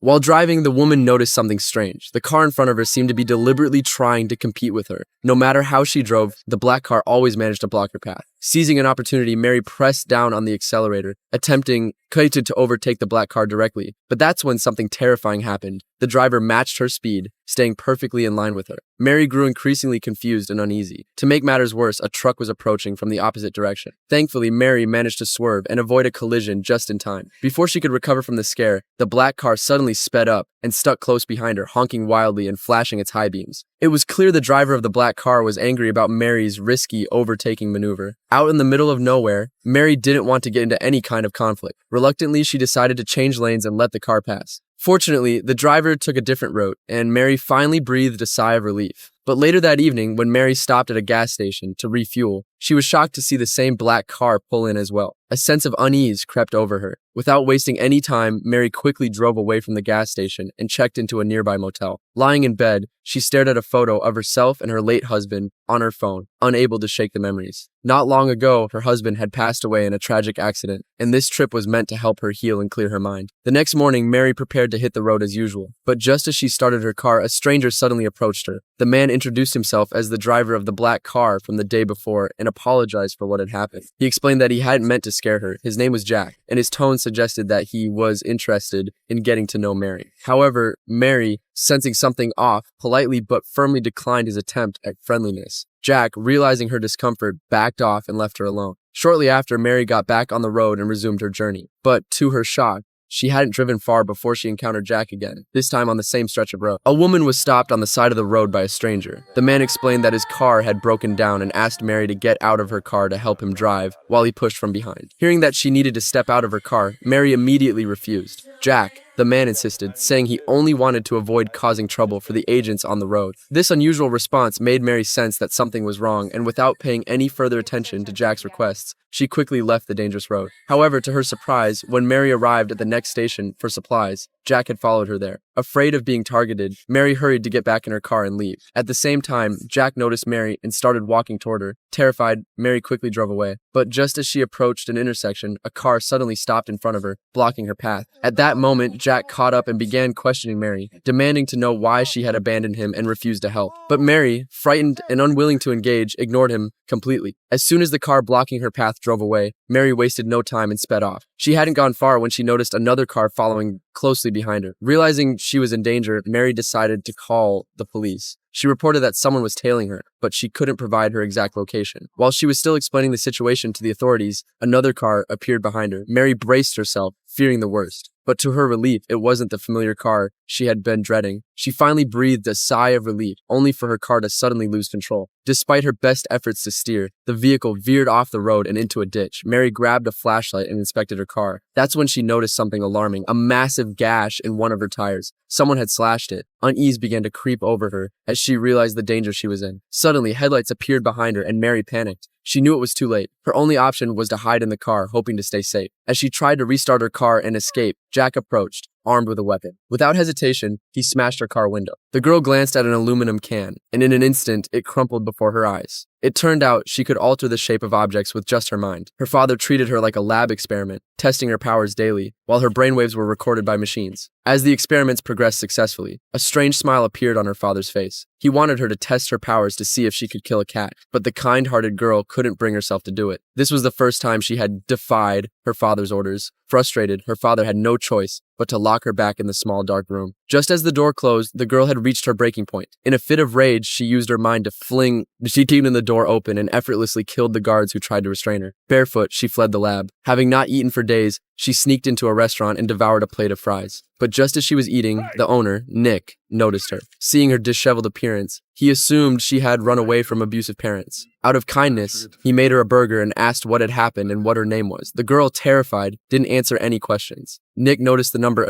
While driving, the woman noticed something strange. The car in front of her seemed to be deliberately trying to compete with her. No matter how she drove, the black car always managed to block her path. Seizing an opportunity, Mary pressed down on the accelerator, attempting to overtake the black car directly. But that's when something terrifying happened. The driver matched her speed, staying perfectly in line with her. Mary grew increasingly confused and uneasy. To make matters worse, a truck was approaching from the opposite direction. Thankfully, Mary managed to swerve and avoid a collision just in time. Before she could recover from the scare, the black car suddenly sped up and stuck close behind her, honking wildly and flashing its high beams. It was clear the driver of the black car was angry about Mary's risky overtaking maneuver. Out in the middle of nowhere, Mary didn't want to get into any kind of conflict. Reluctantly, she decided to change lanes and let the car pass. Fortunately, the driver took a different route, and Mary finally breathed a sigh of relief. But later that evening, when Mary stopped at a gas station to refuel, she was shocked to see the same black car pull in as well. A sense of unease crept over her. Without wasting any time, Mary quickly drove away from the gas station and checked into a nearby motel. Lying in bed, she stared at a photo of herself and her late husband on her phone, unable to shake the memories. Not long ago, her husband had passed away in a tragic accident, and this trip was meant to help her heal and clear her mind. The next morning, Mary prepared to hit the road as usual, but just as she started her car, a stranger suddenly approached her. The man introduced himself as the driver of the black car from the day before and apologized for what had happened. He explained that he hadn't meant to scare her. His name was Jack, and his tone suggested that he was interested in getting to know Mary. However, Mary, sensing something off, politely but firmly declined his attempt at friendliness. Jack, realizing her discomfort, backed off and left her alone. Shortly after, Mary got back on the road and resumed her journey. But to her shock, she hadn't driven far before she encountered Jack again, this time on the same stretch of road. A woman was stopped on the side of the road by a stranger. The man explained that his car had broken down and asked Mary to get out of her car to help him drive while he pushed from behind. Hearing that she needed to step out of her car, Mary immediately refused. Jack, the man, insisted, saying he only wanted to avoid causing trouble for the agents on the road. This unusual response made Mary sense that something was wrong, and without paying any further attention to Jack's requests, she quickly left the dangerous road. However, to her surprise, when Mary arrived at the next station for supplies, Jack had followed her there. Afraid of being targeted, Mary hurried to get back in her car and leave. At the same time, Jack noticed Mary and started walking toward her. Terrified, Mary quickly drove away. But just as she approached an intersection, a car suddenly stopped in front of her, blocking her path. At that moment, Jack caught up and began questioning Mary, demanding to know why she had abandoned him and refused to help. But Mary, frightened and unwilling to engage, ignored him completely. As soon as the car blocking her path drove away, Mary wasted no time and sped off. She hadn't gone far when she noticed another car following closely behind her. Realizing she was in danger, Mary decided to call the police. She reported that someone was tailing her, but she couldn't provide her exact location. While she was still explaining the situation to the authorities, another car appeared behind her. Mary braced herself, fearing the worst. But to her relief, it wasn't the familiar car she had been dreading. She finally breathed a sigh of relief, only for her car to suddenly lose control. Despite her best efforts to steer, the vehicle veered off the road and into a ditch. Mary grabbed a flashlight and inspected her car. That's when she noticed something alarming, a massive gash in one of her tires. Someone had slashed it. Unease began to creep over her as she realized the danger she was in. Suddenly, headlights appeared behind her and Mary panicked. She knew it was too late. Her only option was to hide in the car, hoping to stay safe. As she tried to restart her car and escape, Jack approached, armed with a weapon. Without hesitation, he smashed her car window. The girl glanced at an aluminum can, and in an instant, it crumpled before her eyes. It turned out she could alter the shape of objects with just her mind. Her father treated her like a lab experiment, testing her powers daily, while her brainwaves were recorded by machines. As the experiments progressed successfully, a strange smile appeared on her father's face. He wanted her to test her powers to see if she could kill a cat, but the kind-hearted girl couldn't bring herself to do it. This was the first time she had defied her father's orders. Frustrated, her father had no choice but to lock her back in the small dark room. Just as the door closed, the girl had reached her breaking point. In a fit of rage, she used her mind to she teamed the door open and effortlessly killed the guards who tried to restrain her. Barefoot, she fled the lab. Having not eaten for days, she sneaked into a restaurant and devoured a plate of fries. But just as she was eating, the owner, Nick, noticed her. Seeing her disheveled appearance, he assumed she had run away from abusive parents. Out of kindness, he made her a burger and asked what had happened and what her name was. The girl, terrified, didn't answer any questions. Nick noticed the number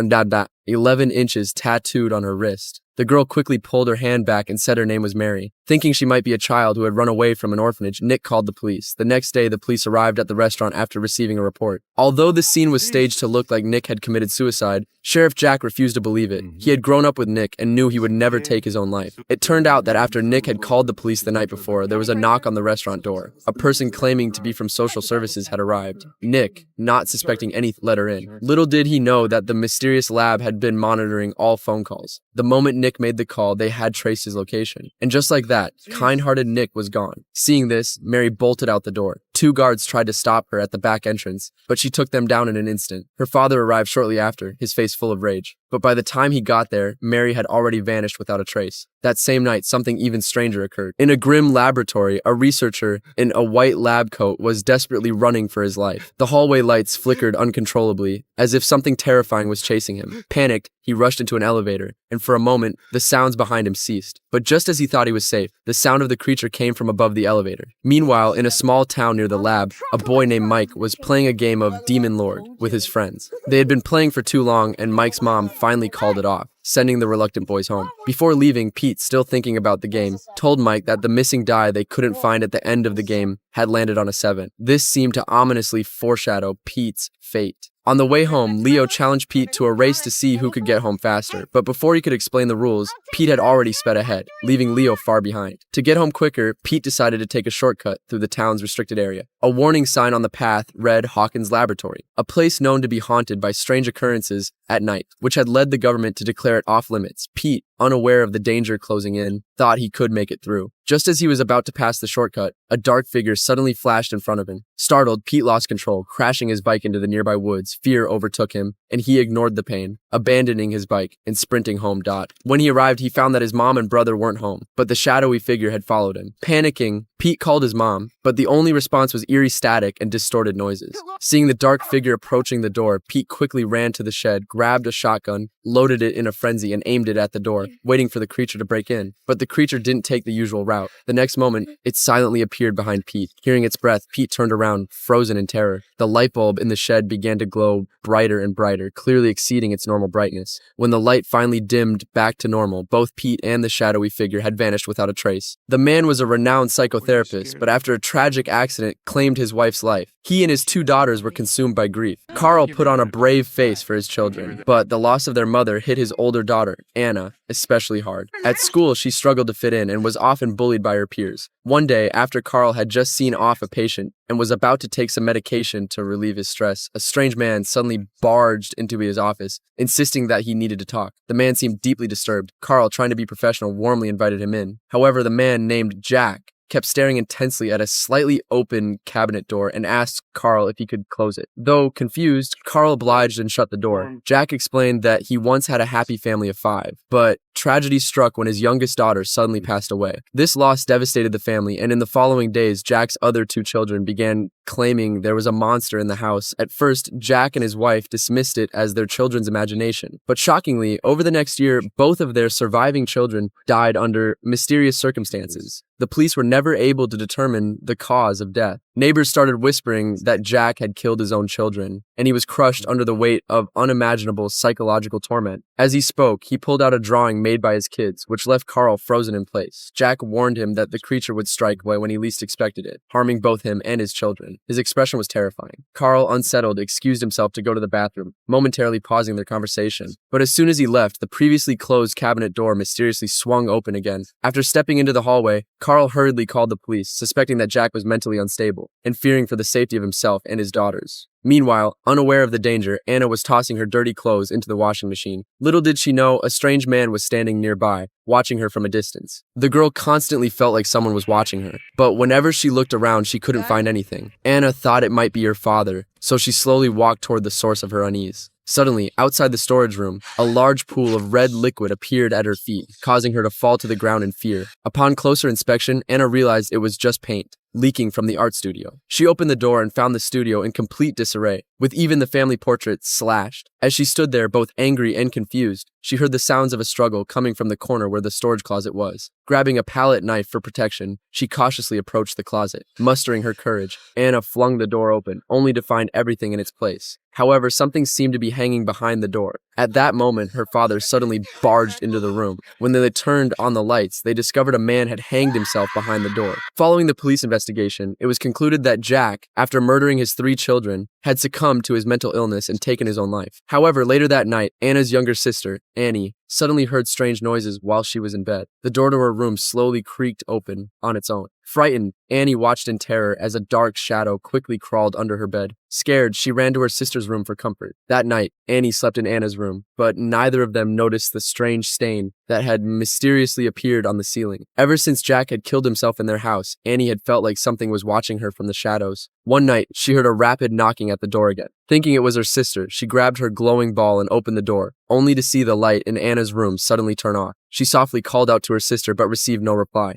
11 inches tattooed on her wrist. The girl quickly pulled her hand back and said her name was Mary. Thinking she might be a child who had run away from an orphanage, Nick called the police. The next day, the police arrived at the restaurant after receiving a report. Although the scene was staged to look like Nick had committed suicide, Sheriff Jack refused to believe it. He had grown up with Nick and knew he would never take his own life. It turned out that after Nick had called the police the night before, there was a knock on the restaurant door. A person claiming to be from social services had arrived. Nick, not suspecting any, let her in. Little did he know that the mysterious lab had been monitoring all phone calls? The moment Nick made the call, they had traced his location. And just like that, kind-hearted Nick was gone. Seeing this, Mary bolted out the door. 2 guards tried to stop her at the back entrance, but she took them down in an instant. Her father arrived shortly after, his face full of rage. But by the time he got there, Mary had already vanished without a trace. That same night, something even stranger occurred. In a grim laboratory, a researcher in a white lab coat was desperately running for his life. The hallway lights flickered uncontrollably, as if something terrifying was chasing him. Panicked, he rushed into an elevator, and for a moment, the sounds behind him ceased. But just as he thought he was safe, the sound of the creature came from above the elevator. Meanwhile, in a small town near the lab, a boy named Mike was playing a game of Demon Lord with his friends. They had been playing for too long, and Mike's mom finally called it off, sending the reluctant boys home. Before leaving, Pete, still thinking about the game, told Mike that the missing die they couldn't find at the end of the game had landed on a 7. This seemed to ominously foreshadow Pete's fate. On the way home, Leo challenged Pete to a race to see who could get home faster, but before he could explain the rules, Pete had already sped ahead, leaving Leo far behind. To get home quicker, Pete decided to take a shortcut through the town's restricted area. A warning sign on the path read Hawkins Laboratory, a place known to be haunted by strange occurrences at night, which had led the government to declare it off limits. Pete, unaware of the danger closing in, thought he could make it through. Just as he was about to pass the shortcut, a dark figure suddenly flashed in front of him. Startled, Pete lost control, crashing his bike into the nearby woods. Fear overtook him, and he ignored the pain, abandoning his bike and sprinting home. When he arrived, he found that his mom and brother weren't home, but the shadowy figure had followed him. Panicking, Pete called his mom, but the only response was eerie static and distorted noises. Seeing the dark figure approaching the door, Pete quickly ran to the shed, grabbed a shotgun, loaded it in a frenzy, and aimed it at the door, waiting for the creature to break in. But the creature didn't take the usual route. The next moment, it silently appeared behind Pete. Hearing its breath, Pete turned around, frozen in terror. The light bulb in the shed began to glow brighter and brighter, clearly exceeding its normal brightness. When the light finally dimmed back to normal, both Pete and the shadowy figure had vanished without a trace. The man was a renowned psychotherapist, but after a tragic accident, claimed his wife's life. He and his 2 daughters were consumed by grief. Carl put on a brave face for his children, but the loss of their mother hit his older daughter, Anna, especially hard. At school, she struggled to fit in and was often bullied by her peers. One day, after Carl had just seen off a patient and was about to take some medication to relieve his stress, a strange man suddenly barged into his office, insisting that he needed to talk. The man seemed deeply disturbed. Carl, trying to be professional, warmly invited him in. However, the man, named Jack, kept staring intensely at a slightly open cabinet door and asked Carl if he could close it. Though confused, Carl obliged and shut the door. Jack explained that he once had a happy family of 5, but tragedy struck when his youngest daughter suddenly passed away. This loss devastated the family, and in the following days, Jack's other 2 children began claiming there was a monster in the house. At first, Jack and his wife dismissed it as their children's imagination. But shockingly, over the next year, both of their surviving children died under mysterious circumstances. The police were never able to determine the cause of death. Neighbors started whispering that Jack had killed his own children, and he was crushed under the weight of unimaginable psychological torment. As he spoke, he pulled out a drawing made by his kids, which left Carl frozen in place. Jack warned him that the creature would strike when he least expected it, harming both him and his children. His expression was terrifying. Carl, unsettled, excused himself to go to the bathroom, momentarily pausing their conversation. But as soon as he left, the previously closed cabinet door mysteriously swung open again. After stepping into the hallway, Carl hurriedly called the police, suspecting that Jack was mentally unstable and fearing for the safety of himself and his daughters. Meanwhile, unaware of the danger, Anna was tossing her dirty clothes into the washing machine. Little did she know, a strange man was standing nearby, watching her from a distance. The girl constantly felt like someone was watching her, but whenever she looked around, she couldn't find anything. Anna thought it might be her father, so she slowly walked toward the source of her unease. Suddenly, outside the storage room, a large pool of red liquid appeared at her feet, causing her to fall to the ground in fear. Upon closer inspection, Anna realized it was just paint, leaking from the art studio. She opened the door and found the studio in complete disarray, with even the family portrait slashed. As she stood there, both angry and confused, she heard the sounds of a struggle coming from the corner where the storage closet was. Grabbing a palette knife for protection, she cautiously approached the closet. Mustering her courage, Anna flung the door open, only to find everything in its place. However, something seemed to be hanging behind the door. At that moment, her father suddenly barged into the room. When they turned on the lights, they discovered a man had hanged himself behind the door. Following the police investigation, it was concluded that Jack, after murdering his 3 children, had succumbed to his mental illness and taken his own life. However, later that night, Anna's younger sister, Annie, suddenly heard strange noises while she was in bed. The door to her room slowly creaked open on its own. Frightened, Annie watched in terror as a dark shadow quickly crawled under her bed. Scared, she ran to her sister's room for comfort. That night, Annie slept in Anna's room, but neither of them noticed the strange stain that had mysteriously appeared on the ceiling. Ever since Jack had killed himself in their house, Annie had felt like something was watching her from the shadows. One night, she heard a rapid knocking at the door again. Thinking it was her sister, she grabbed her glowing ball and opened the door, only to see the light in Anna's room suddenly turn off. She softly called out to her sister but received no reply.